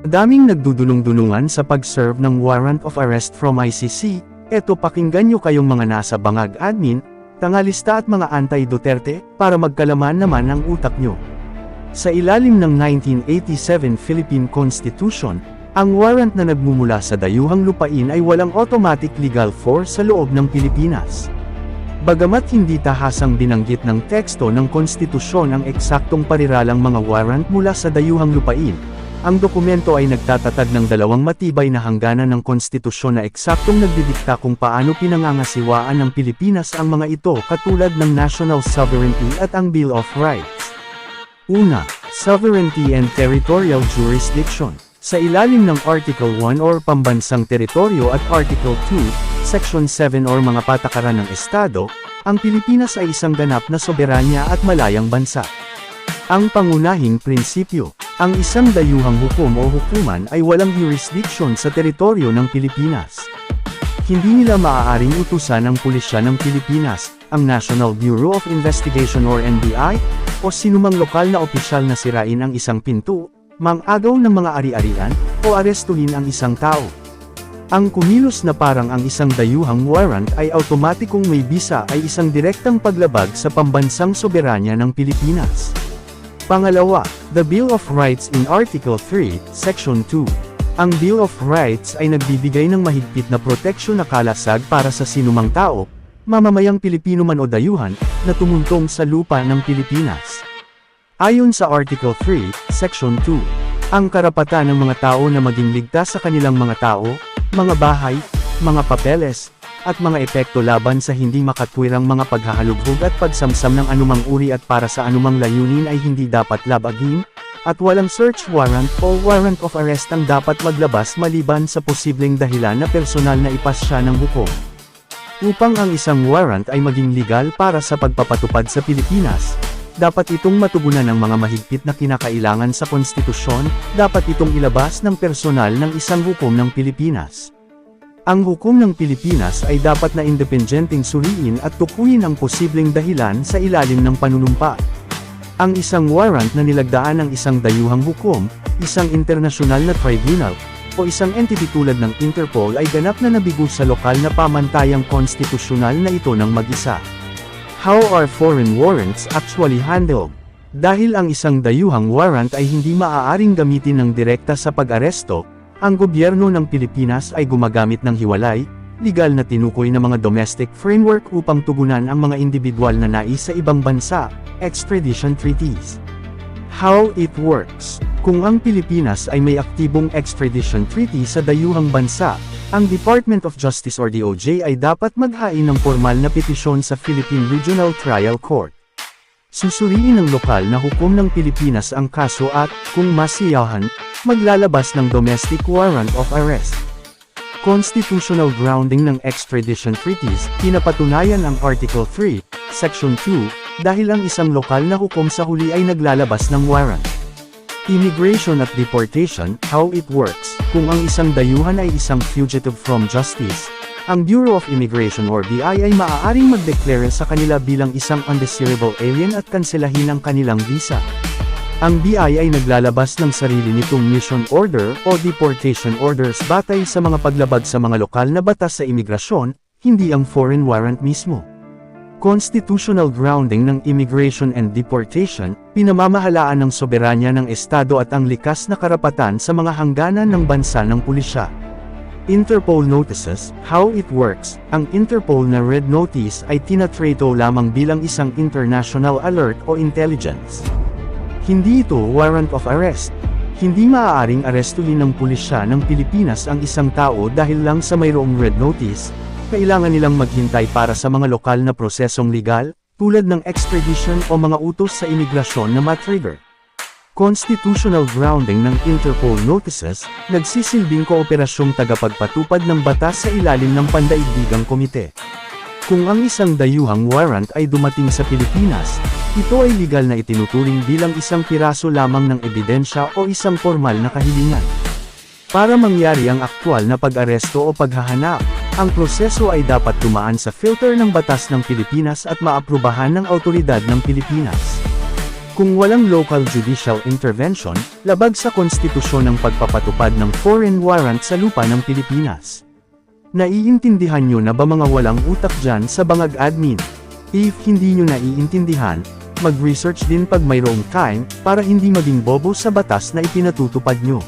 Daming nagdudulong-dulungan sa pag-serve ng warrant of arrest from ICC, eto pakinggan nyo kayong mga nasa bangag admin, tangalista at mga anti-Duterte, para magkalaman naman ang utak nyo. Sa ilalim ng 1987 Philippine Constitution, ang warrant na nagmumula sa dayuhang lupain ay walang automatic legal force sa loob ng Pilipinas. Bagamat hindi tahasang binanggit ng teksto ng konstitusyon ang eksaktong pariralang mga warrant mula sa dayuhang lupain, ang dokumento ay nagtatatag ng dalawang matibay na hangganan ng konstitusyon na eksaktong nagdidikta kung paano pinangangasiwaan ng Pilipinas ang mga ito katulad ng national sovereignty at ang Bill of Rights. Una, sovereignty and territorial jurisdiction. Sa ilalim ng Article 1 or pambansang teritoryo at Article 2, Section 7 or mga patakaran ng Estado, ang Pilipinas ay isang ganap na soberanya at malayang bansa. Ang pangunahing prinsipyo, ang isang dayuhang hukom o hukuman ay walang jurisdiction sa teritoryo ng Pilipinas. Hindi nila maaaring utusan ang pulisya ng Pilipinas, ang National Bureau of Investigation or NBI, o sinumang lokal na opisyal na sirain ang isang pinto, mang-agaw ng mga ari-arian, o arestuhin ang isang tao. Ang kumilos na parang ang isang dayuhang warrant ay automatikong may bisa ay isang direktang paglabag sa pambansang soberanya ng Pilipinas. Pangalawa, the Bill of Rights in Article 3, Section 2. Ang Bill of Rights ay nagbibigay ng mahigpit na proteksyon na kalasag para sa sinumang tao, mamamayang Pilipino man o dayuhan, na tumuntong sa lupa ng Pilipinas. Ayon sa Article 3, Section 2, ang karapatan ng mga tao na maging ligtas sa kanilang mga tao, mga bahay, mga papeles, at mga epekto laban sa hindi makatwirang mga paghahalughog at pagsamsam ng anumang uri at para sa anumang layunin ay hindi dapat labagin, at walang search warrant o warrant of arrest ang dapat maglabas maliban sa posibleng dahilan na personal na ipasya ng hukom. Upang ang isang warrant ay maging legal para sa pagpapatupad sa Pilipinas, dapat itong matugunan ng mga mahigpit na kinakailangan sa konstitusyon, dapat itong ilabas ng personal ng isang hukom ng Pilipinas. Ang hukom ng Pilipinas ay dapat na independenteng suriin at tukuyin ang posibleng dahilan sa ilalim ng panunumpa. Ang isang warrant na nilagdaan ng isang dayuhang hukom, isang internasyonal na tribunal, o isang entity tulad ng Interpol ay ganap na nabigo sa lokal na pamantayang konstitusyonal na ito ng mag-isa. How are foreign warrants actually handled? Dahil ang isang dayuhang warrant ay hindi maaaring gamitin ng direkta sa pag-aresto, ang gobyerno ng Pilipinas ay gumagamit ng hiwalay, legal na tinukoy na mga domestic framework upang tugunan ang mga individual na nais sa ibang bansa, extradition treaties. How it works? Kung ang Pilipinas ay may aktibong extradition treaty sa dayuhang bansa, ang Department of Justice or DOJ ay dapat maghain ng formal na petisyon sa Philippine Regional Trial Court. Susuriin ng lokal na hukom ng Pilipinas ang kaso at, kung masiyahan, maglalabas ng domestic warrant of arrest. Constitutional grounding ng extradition treaties, pinapatunayan ang Article 3, Section 2, dahil ang isang lokal na hukom sa huli ay naglalabas ng warrant. Immigration at deportation, how it works. Kung ang isang dayuhan ay isang fugitive from justice, ang Bureau of Immigration or BI ay maaaring mag-declare sa kanila bilang isang undesirable alien at kanselahin ang kanilang visa. Ang BI ay naglalabas ng sarili nitong mission order o deportation orders batay sa mga paglabag sa mga lokal na batas sa imigrasyon, hindi ang foreign warrant mismo. Constitutional grounding ng immigration and deportation, pinamamahalaan ng soberanya ng Estado at ang likas na karapatan sa mga hangganan ng bansa ng pulisya. Interpol notices, how it works. Ang Interpol na red notice ay tinatrato lamang bilang isang international alert o intelligence. Hindi ito warrant of arrest. Hindi maaaring arestuhin ng pulisya ng Pilipinas ang isang tao dahil lang sa mayroong red notice. Kailangan nilang maghintay para sa mga lokal na prosesong legal, tulad ng extradition o mga utos sa imigrasyon na matrigger. Constitutional grounding ng Interpol notices, nagsisilbing kooperasyong tagapagpatupad ng batas sa ilalim ng pandaigdigang komite. Kung ang isang dayuhang warrant ay dumating sa Pilipinas, ito ay legal na itinuturing bilang isang piraso lamang ng ebidensya o isang formal na kahilingan. Para mangyari ang aktwal na pag-aresto o paghahanap, ang proseso ay dapat dumaan sa filter ng batas ng Pilipinas at maaprubahan ng awtoridad ng Pilipinas. Kung walang local judicial intervention, labag sa konstitusyon ang pagpapatupad ng foreign warrant sa lupa ng Pilipinas. Naiintindihan nyo na ba mga walang utak dyan sa bangag admin? If hindi nyo naiintindihan, mag-research din pag mayroong time, para hindi maging bobo sa batas na ipinatutupad nyo.